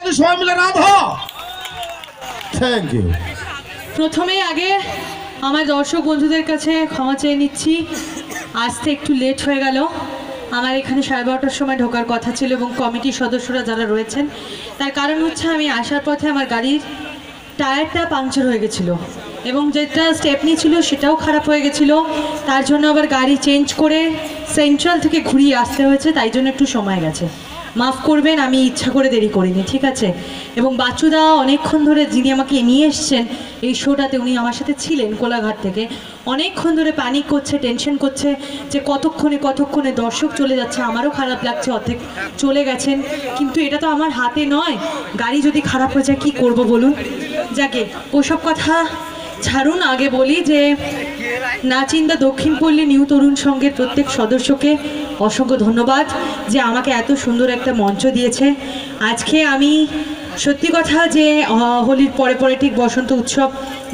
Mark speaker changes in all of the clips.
Speaker 1: করতে সবাই মিলে রাধা। Thank you.
Speaker 2: প্রথমেই আগে আমার দর্শক বন্ধুদের কাছে ক্ষমা চেয়ে নিচ্ছি, আসতে একটু লেট হয়ে গেল। আমার এখানে 12:30টার সময় ঢোকার কথা ছিল এবং কমিটির সদস্যরা যারা রয়েছেন, তার কারণ হচ্ছে আমি আসার পথে আমার গাড়ির টায়ারটা পাংচার হয়ে গেছিলো এবং যেটা স্টেপনি ছিল সেটাও খারাপ হয়ে গেছিলো। তার জন্য আবার গাড়ি চেঞ্জ করে সেন্ট্রাল থেকে ঘুরিয়ে আসতে হয়েছে, তাই জন্য একটু সময় গেছে, মাফ করবেন। আমি ইচ্ছা করে দেরি করিনি, ঠিক আছে? এবং বাচ্চুদা অনেকক্ষণ ধরে, যিনি আমাকে নিয়ে এসছেন এই শোটাতে, উনি আমার সাথে ছিলেন কোলাঘাট থেকে, অনেকক্ষণ ধরে প্যানিক করছে, টেনশন করছে যে কতক্ষণে দর্শক চলে যাচ্ছে। আমারও খারাপ লাগছে, অর্ধেক চলে গেছেন, কিন্তু এটা তো আমার হাতে নয়। গাড়ি যদি খারাপ হয়ে যায় কী করবো বলুন? যাকে ওসব কথা ছাড়ুন, আগে বলি যে নাচিন্দা দক্ষিণপল্লী নিউ তরুণ সংঘের প্রত্যেক সদস্যকে অসংখ্য ধন্যবাদ যে আমাকে এত সুন্দর একটা মঞ্চ দিয়েছে। আজকে আমি সত্যি কথা যে হোলির পরে পরে ঠিক বসন্ত উৎসব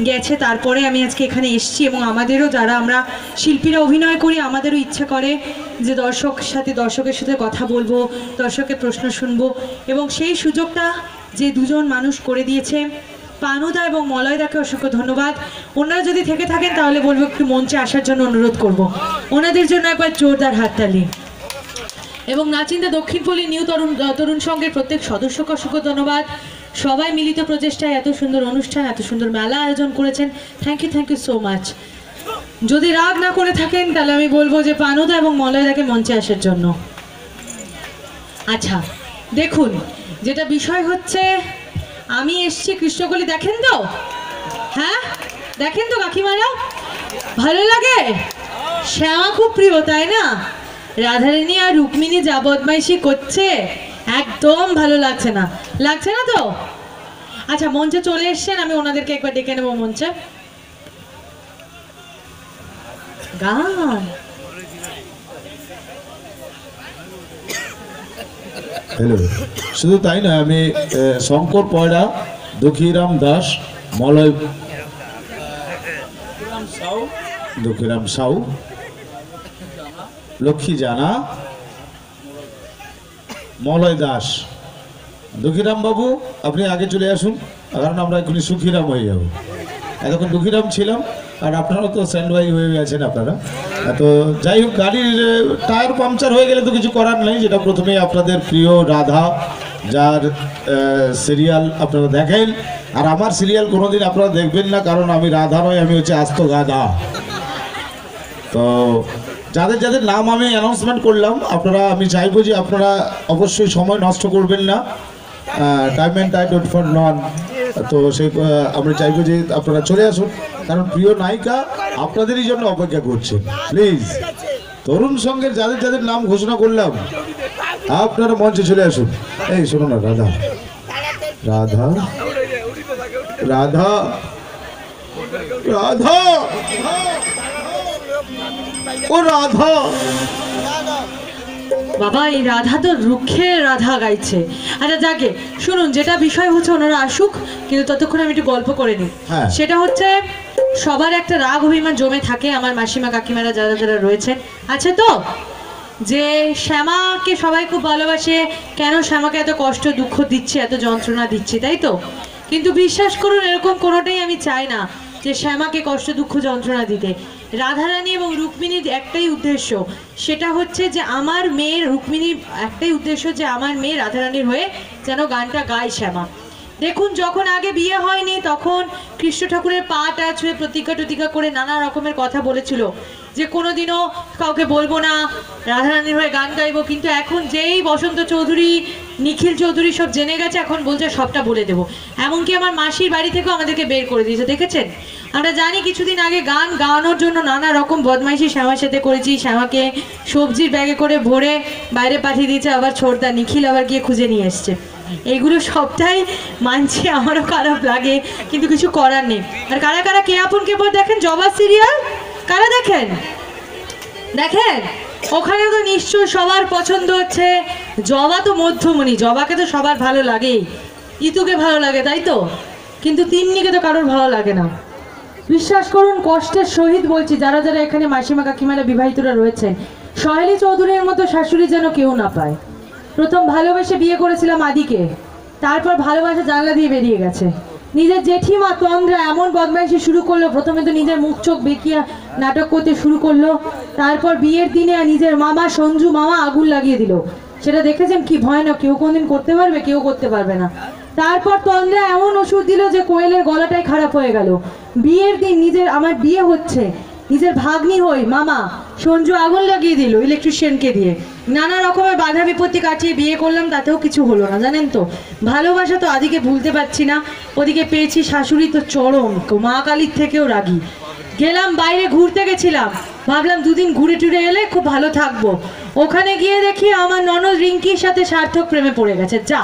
Speaker 2: গেছে, তারপরে আমি আজকে এখানে এসেছি এবং আমাদেরও, যারা আমরা শিল্পীরা অভিনয় করি, আমাদেরও ইচ্ছা করে যে দর্শকের সাথে কথা বলবো, দর্শকের প্রশ্ন শুনবো, এবং সেই সুযোগটা যে দুজন মানুষ করে দিয়েছে, পানুদা এবং মলয়দাকে অসংখ্য ধন্যবাদ। ওনারা যদি থেকে থাকেন তাহলে বলবো একটু মঞ্চে আসার জন্য অনুরোধ করব। ওনাদের জন্য একবার জোরদার হাততালি। এবং নাচিন্দা দক্ষিণপল্লী নিউ তরুণ সংঘের প্রত্যেক সদস্যকে অসংখ্য ধন্যবাদ। সবাই মিলিত প্রচেষ্টায় এত সুন্দর অনুষ্ঠান, এত সুন্দর মেলা আয়োজন করেছেন। Thank you so much. যদি রাগ না করে থাকেন তাহলে আমি বলবো যে পানুদা এবং মলয়দাকে মঞ্চে আসার জন্য। আচ্ছা, দেখুন, যেটা বিষয় হচ্ছে, আমি এসছি কৃষ্ণকলি, দেখেন তো? হ্যাঁ, দেখেন তো কাকিমারা? ভালো লাগে? শ্যামা খুব প্রিয়, তাই না? রাধারানী আর রুক্মিণী যা বদমাইশি করছে, একদম ভালো লাগছে না, লাগছে না তো? আচ্ছা, মঞ্চে চলে এসছেন, আমি ওনাদেরকে একবার ডেকে নেবো মঞ্চে। গান
Speaker 1: হ্যালো, শুধু তাই না, আমি শঙ্কর পয়রা, দুঃখীরাম দাস, দুঃখীরাম সাউ, লক্ষ্মী জানা, মলয় দাস। দুঃখীরাম বাবু, আপনি আগে চলে আসুন, কারণ আমরা এখনই সুখীরাম হয়ে যাব। এতক্ষণ দুঃখীরাম ছিলাম, আর আপনারাও তো স্ট্যান্ড বাই হয়ে গেছেন আপনারা। তো যাই হোক, গাড়ির টায়ার পাংচার হয়ে গেলে তো কিছু করার নেই। যেটা প্রথমেই আপনাদের প্রিয় রাধা, যার সিরিয়াল আপনারা দেখেন, আর আমার সিরিয়াল কোনোদিন আপনারা দেখবেন না, কারণ আমি রাধা নয়, আমি হচ্ছে আস্ত গাধা। তো যাদের যাদের নাম আমি অ্যানাউন্সমেন্ট করলাম, আপনারা, আমি চাইবো যে আপনারা অবশ্যই সময় নষ্ট করবেন না, time and tide wait for none. তো সেই আমরা চাইবো যে আপনারা চলে আসুন, কারণ প্রিয় নায়িকা আপনাদেরই জন্য অপেক্ষা করছেন। প্লিজ, তরুণ সংঘের যাদের যাদের নাম ঘোষণা করলাম, আপনারা মঞ্চে চলে আসুন। এই শোনো না, রাধা রাধা রাধা রাধা, ও রাধা।
Speaker 2: বাবা, এই রাধা তো রুক্ষের রাধা গাইছে। আচ্ছা, যাকে শুনুন, যেটা বিষয় হচ্ছে, ওনারা আসুক, কিন্তু ততক্ষণ আমি একটু গল্প করে নিই। সেটা হচ্ছে, সবার একটা রাগ অভিমান জমে থাকে, আমার মাসিমা কাকিমারা যারা যারা রয়েছেন আছে তো, যে শ্যামাকে সবাই খুব ভালোবাসে, কেন শ্যামাকে এত কষ্ট দুঃখ দিচ্ছে, এত যন্ত্রণা দিচ্ছে, তাই তো? কিন্তু বিশ্বাস করুন, এরকম কোনোটাই আমি চাই না যে শ্যামাকে কষ্ট দুঃখ যন্ত্রণা দিতে। রাধারানী এবং রুক্মিণীর একটাই উদ্দেশ্য, সেটা হচ্ছে যে আমার মেয়ের, রুক্মিণীর একটাই উদ্দেশ্য যে আমার মেয়ে রাধারানীর হয়ে যেন গানটা গায় শ্যামা। দেখুন, যখন আগে বিয়ে হয়নি তখন কৃষ্ণ ঠাকুরের পাটা ছুঁয়ে প্রতিজ্ঞা করে নানা রকমের কথা বলেছিল যে কোনোদিনও কাউকে বলবো না, রাধারানীর হয়ে গান গাইবো। কিন্তু এখন যেই বসন্ত চৌধুরী, নিখিল চৌধুরী সব জেনে গেছে, এখন বলছে সবটা বলে দেবো। এমনকি আমার মাসির বাড়ি থেকেও আমাদেরকে বের করে দিয়েছে, দেখেছেন? আমরা জানি কিছুদিন আগে গান গাওয়ানোর জন্য নানা রকম বদমাইশি শ্যামার সাথে করেছি। শ্যামাকে সবজির ব্যাগে করে ভরে বাইরে পাঠিয়ে দিয়েছে, আবার ছোটদা নিখিল আবার গিয়ে খুঁজে নিয়ে এসছে। এইগুলো সবটাই মানছি, আমারও খারাপ লাগে, কিন্তু কিছু করার নেই। আর কারা কারা কে আপন কে পর দেখেন জবা সিরিয়াল? কারা দেখেন? দেখেন, ওখানে তো নিশ্চয়ই সবার পছন্দ হচ্ছে জবা। তো মধ্যমণি, জবাকে তো সবার ভালো লাগেই, ইতুকে ভালো লাগে, তাই তো? কিন্তু তিন্নিকে তো কারোর ভালো লাগে না। বিশ্বাস করুন, কষ্টের সহিত বলছি, যারা যারা এখানে মাসিমা কাকিমারা বিবাহিতরা রয়েছেন, সহেলি চৌধুরীর মতো শাশুড়ি যেন কেউ না পায়। প্রথম ভালোবেসে বিয়ে করেছিলাম আদিকে, তারপর ভালোবাসা জানলা দিয়ে বেরিয়ে গেছে। নিজের জেঠিমা তন্দ্রা এমন বদমাইশি শুরু করলো, প্রথমে তো নিজের মুখ চোখ বেঁকিয়ে নাটক করতে শুরু করলো, তারপর বিয়ের দিনে নিজের মামা সঞ্জু মামা আগুন লাগিয়ে দিল। সেটা দেখেছেন কি ভয়ানক, কেউ কোনদিন করতে পারবে, কেউ করতে পারবে না। তারপর তন্দ্রা এমন ওষুধ দিল যে কোয়েলের গলাটাই খারাপ হয়ে গেল। বিয়ের দিন আমার বিয়ে হচ্ছে, নিজের ভাগ্নি হই মামা সঞ্জু আগুন লাগিয়ে দিল ইলেকট্রিশিয়ানকে দিয়ে। নানা রকমের বাধা বিপত্তি কাটিয়ে বিয়ে করলাম, তাতেও কিছু হলো না। জানেন তো, ভালোবাসা তো আদিকে ভুলতে পারছি না। ওদিকে পেয়েছি শাশুড়ি তো চরম, মা কালীর থেকেও রাগী। গেলাম বাইরে ঘুরতে গেছিলাম, ভাবলাম দুদিন ঘুরে টুরে এলে খুব ভালো থাকবো। ওখানে গিয়ে দেখি আমার ননদ রিঙ্কির সাথে সার্থক প্রেমে পড়ে গেছে। যা,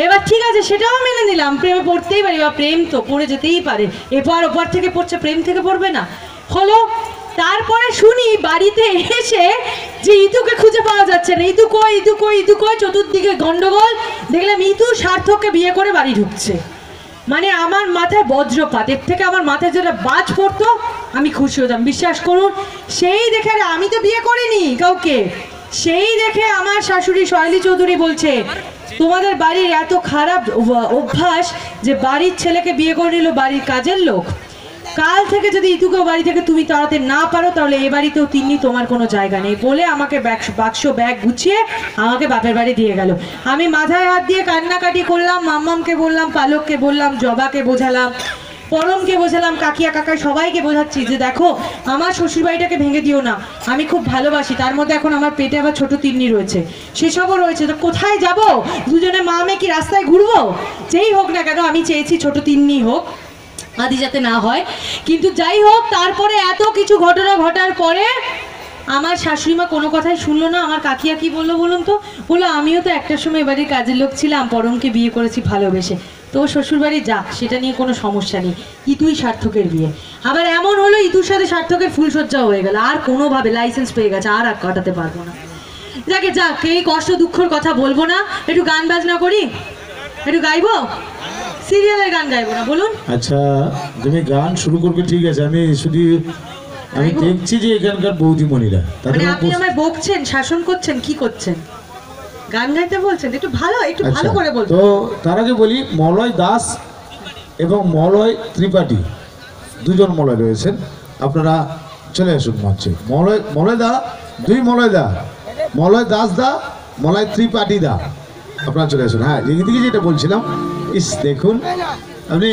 Speaker 2: এবার ঠিক আছে, সেটাও মেনে নিলাম, প্রেমে পড়তেই পারি, বা প্রেম তো পড়ে যেতেই পারে। এপার ওপার থেকে পড়ছে, প্রেম থেকে পড়বে না? হলো। তারপরে শুনি বাড়িতে এসে যে ইতুকে খুঁজে পাওয়া যাচ্ছে না, ইতু কই, ইতু কই, ইতু কই, চতুর্দিকে গন্ডগোল। দেখলাম ইতু সার্থককে বিয়ে করে বাড়ি ঢুকছে। মানে আমার মাথায় বজ্রপাত, এর থেকে আমার মাথায় যেটা বাজ পড়তো আমি খুশি হতাম, বিশ্বাস করুন। সেই দেখে, আমি তো বিয়ে করিনি কাউকে, সেই দেখে আমার শাশুড়ি শৈলী চৌধুরী বলছে, তোমাদের বাড়ির এত খারাপ অভ্যাস যে বাড়ির ছেলেকে বিয়ে করে নিল বাড়ির কাজের লোক। কাল থেকে যদি ইতুকেও বাড়ি থেকে তুমি তাড়াতে না পারো, তাহলে এ বাড়িতেও তিন্নি তোমার কোনো জায়গা নেই বলে আমাকে বাক্স ব্যাগ গুছিয়ে আমাকে বাপের বাড়ি দিয়ে গেল। আমি মাথায় হাত দিয়ে কান্নাকাটি করলাম, মাম্মামকে বললাম, পালককে বললাম, জবাকে বোঝালাম, পরমকে বোঝালাম, কাকিয়া কাকাই সবাইকে বোঝাচ্ছি যে দেখো আমার শ্বশুরবাড়িটাকে ভেঙে দিও না, আমি খুব ভালোবাসি। তার মধ্যে এখন আমার পেটে আবার ছোট তিন্নি রয়েছে, সেসবও রয়েছে, তো কোথায় যাব? দুজনে মা মেয়ে কি রাস্তায় ঘুরবো? যেই হোক না কেন আমি চেয়েছি ছোট তিন্নি হোক, আদি যাতে না হয়। কিন্তু যাই হোক, তারপরে এত কিছু ঘটনা ঘটার পরে আমার শাশুড়িমা কোনো কথাই শুনলো না। আমার কাকিয়া কি বললো বলুন তো? বললো আমিও তো একটা সময় বাড়ির কাজের লোক ছিলাম, পরমকে বিয়ে করেছি ভালোবেসে, তো শ্বশুরবাড়ি যাক, সেটা নিয়ে কোনো সমস্যা নেই। ইতুই সার্থকের বিয়ে। আবার এমন হলো ইতুর সাথে সার্থকের ফুলসজ্জা হয়ে গেল, আর কোনোভাবে লাইসেন্স পেয়ে গেছে, আর কাটাতে পারবো না। যাকে যাক, এই কষ্ট দুঃখের কথা বলবো না, একটু গান বাজনা করি, একটু গাইবো, সিরিয়ালের গান গাইবো না বলুন?
Speaker 1: আচ্ছা, তুমি গান শুরু করবে ঠিক আছে, আমি দেখছি যে এখানকার বৌদিমণিরা
Speaker 2: মানে আপনি আমায় বকছেন, শাসন করছেন, কি করছেন? গান গাইতে বলছেন, একটু ভালো করে বলুন।
Speaker 1: তো তার আগে বলি, মলয় দাস এবং মলয় ত্রিপাঠী, দুজন মলয় রয়েছেন, আপনারা চলে আসুন মঞ্চে। মলয় দা, দুই মলয় দা, মলয় দাস দা, মলয় ত্রিপাঠী দা, আপনারা চলে আসুন। হ্যাঁ, এদিকে যেটা বলছিলাম, দেখুন আপনি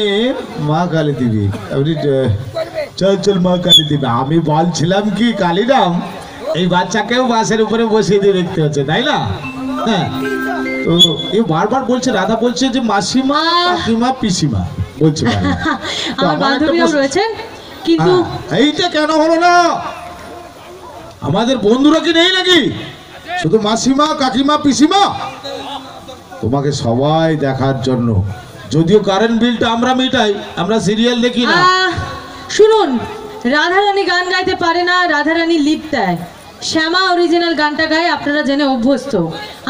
Speaker 1: মা কালী দেবী, আপনি চল মা কালী দেবী, আমি বলছিলাম কি কালীরাম, এই বাচ্চাকেও বাসের উপরে বসিয়ে দিয়ে দেখতে হচ্ছে, তাই না? হ্যাঁ, তো এই বারবার বলছে, রাধা বলছে যে মাসিমা, কাকিমা, পিসিমা বলছে।
Speaker 2: আমার বান্ধবীও রয়েছেন, কিন্তু
Speaker 1: এইটা কেন হলো না? আমাদের বন্ধুরা কি নেই নাকি? শুধু মাসিমা, কাকিমা, পিসিমা? তোমাকে সবাই দেখার জন্য, যদিও কারেন্ট বিলটা আমরা মিটাই, আমরা সিরিয়াল দেখি না।
Speaker 2: শুনুন, রাধারানী গান গাইতে পারে না, রাধারানী লিপ দেয়, শ্যামা অরিজিনাল গানটা গায়, আপনারা জেনে অভ্যস্ত।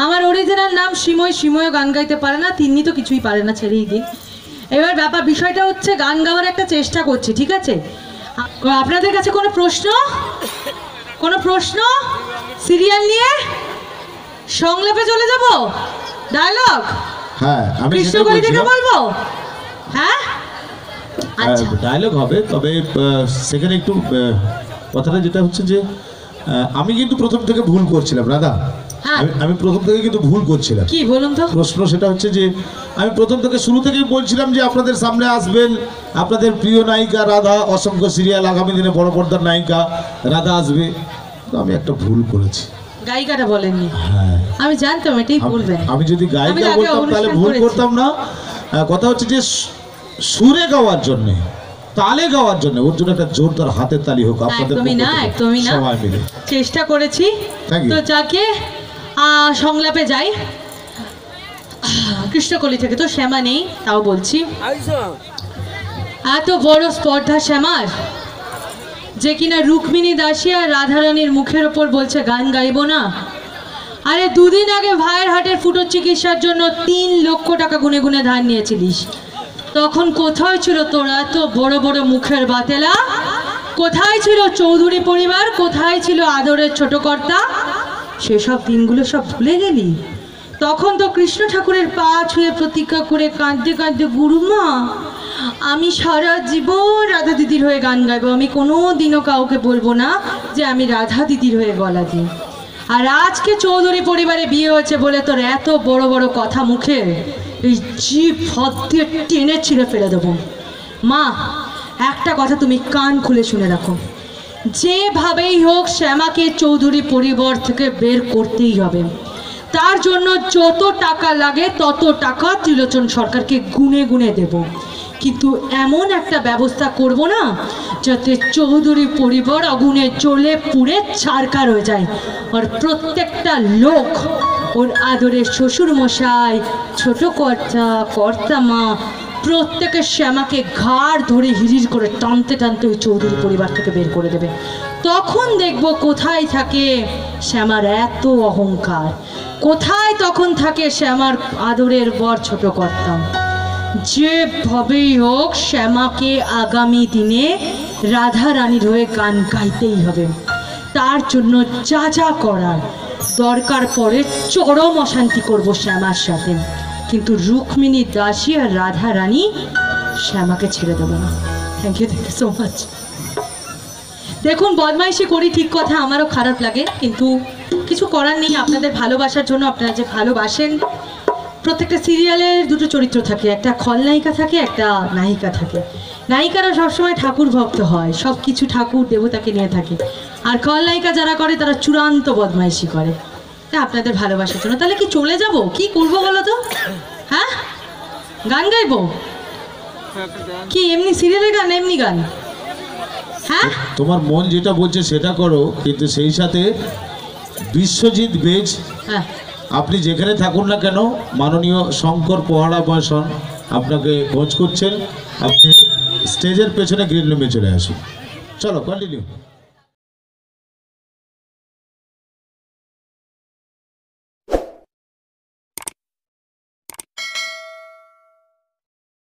Speaker 2: আমার অরিজিনাল নাম সিময়, সিময়ও গান গাইতে পারে না, তিন্নি তো কিছুই পারে না, ছেড়েই দিন। এবার বিষয়টা হচ্ছে, গান গাওয়ার একটা চেষ্টা করছি, ঠিক আছে? আপনাদের কাছে কোনো প্রশ্ন সিরিয়াল নিয়ে? সংলাপে চলে যাব, ডায়লগ?
Speaker 1: হ্যাঁ, আমি
Speaker 2: কৃষ্ণকলি থেকে বলবো। হ্যাঁ,
Speaker 1: ডায়লগ হবে, তবে সেখানে একটু কথাটা যেটা হচ্ছে যে আমি কিন্তু প্রথম থেকে ভুল করছিলাম রাধা। আমি প্রথম থেকে কিন্তু ভুল করছিলাম।
Speaker 2: কি বলুন তো?
Speaker 1: প্রশ্ন সেটা হচ্ছে যে আমি প্রথম থেকে শুরু থেকেই বলছিলাম যে আপনাদের সামনে আসবেন আপনাদের প্রিয় নায়িকা রাধা, অসংখ্য সিরিয়াল, আগামী দিনে বড় পর্দার নায়িকা রাধা আসবে। তো আমি একটা ভুল করেছি।
Speaker 2: গায়িকাটা বলেননি?
Speaker 1: হ্যাঁ,
Speaker 2: আমি জানতাম এটাই বলবেন।
Speaker 1: আমি যদি গায়িকা বলতাম তাহলে ভুল করতাম না। কথা হচ্ছে যে সুরে গাওয়ার জন্য, তালে গাওয়ার জন্য, ওর জন্য একটা জোরদার হাতের তালি হোক আপনাদের।
Speaker 2: একদমই না, সবাই মিলে চেষ্টা করেছি। তো যাকে সংলাপে যাই, কৃষ্ণকলি থেকে, তো শ্যামা নেই তাও বলছি। এত বড় স্পর্ধা শ্যামার, যে কিনা রুক্মিণী দাসী আর রাধারানীর মুখের ওপর বলছে গান গাইবো না। আরে দুদিন আগে ভাইয়ের হাটের ফুটোর চিকিৎসার জন্য 3 লক্ষ টাকা গুনে গুনে ধার নিয়েছিলিস, তখন কোথায় ছিল তোরা এত বড় বড় মুখের বাতেলা? কোথায় ছিল চৌধুরী পরিবার? কোথায় ছিল আদরের ছোট কর্তা? সেসব দিনগুলো সব ভুলে গেলি? তখন তো কৃষ্ণ ঠাকুরের পা ছুঁয়ে প্রতিজ্ঞা করে কাঁদতে কাঁদতে, গুরুমা আমি সারা জীবন রাধা দিদির হয়ে গান গাইবো, আমি কোনো দিনও কাউকে বলবো না যে আমি রাধা দিদির হয়ে গলা দিই। আর আজকে চৌধুরী পরিবারে বিয়ে হয়েছে বলে তোর এত বড় বড় কথা মুখে, এই জিভ হাত দিয়ে টেনে ছিঁড়ে ফেলে দেবো। মা একটা কথা তুমি কান খুলে শুনে রাখো, যেভাবেই হোক শ্যামাকে চৌধুরী পরিবার থেকে বের করতেই হবে। তার জন্য যত টাকা লাগে তত টাকা ত্রিলোচন সরকারকে গুনে গুনে দেব, কিন্তু এমন একটা ব্যবস্থা করব না যাতে চৌধুরী পরিবার আগুনে জ্বলে পুড়ে ছারখার হয়ে যায়, আর প্রত্যেকটা লোক ওর আদরের শ্বশুর মশাই, ছোট কর্তা, কর্তা মা প্রত্যেকের শ্যামাকে ঘাড় ধরে হিরির করে টানতে টানতে ওই চৌধুরী পরিবার থেকে বের করে দেবে। তখন দেখব কোথায় থাকে শ্যামার এত অহংকার, কোথায় তখন থাকে শ্যামার আদরের বর ছোট কর্তা। যেভাবেই হোক শ্যামাকে আগামী দিনে রাধা রানীর হয়ে গান গাইতেই হবে। তার জন্য যা যা করার দরকার পড়ে চরম অশান্তি করব শ্যামার সাথে, কিন্তু রুক্মিণী দাসী আর রাধা রানী শ্যামাকে ছেড়ে দেবো না। Thank you so much. দেখুন বদমাইশি করি ঠিক কথা, আমারও খারাপ লাগে, কিন্তু কিছু করার নেই। আপনাদের ভালোবাসার জন্য, আপনারা যে ভালোবাসেন, প্রত্যেকটা সিরিয়ালের দুটো চরিত্র থাকে, একটা খলনায়িকা থাকে, একটা নায়িকা থাকে। নায়িকারা সবসময় ঠাকুর ভক্ত হয়, সব কিছু ঠাকুর দেবতাকে নিয়ে থাকে, আর খলনায়িকা যারা করে তারা চূড়ান্ত বদমাইশি করে। তা আপনাদের ভালোবাসার জন্য তাহলে কি চলে যাব, কি করবো বলো তো? হ্যাঁ, গান গাইবো কি? এমনি সিরিয়ালের গান, এমনি গান? হ্যাঁ,
Speaker 1: তোমার মন যেটা বলছে সেটা করো, কিন্তু সেই সাথে বিশ্বজিৎ বেজ,
Speaker 2: হ্যাঁ,
Speaker 1: আপনি যেখানে থাকুন না কেন, মাননীয় শঙ্কর পোহাড়া মহাশন আপনাকে খোঁজ করছেন। আপনি স্টেজের পেছনে গ্রিন রুমে চলে আসুন। চলো কন্টিনিউ।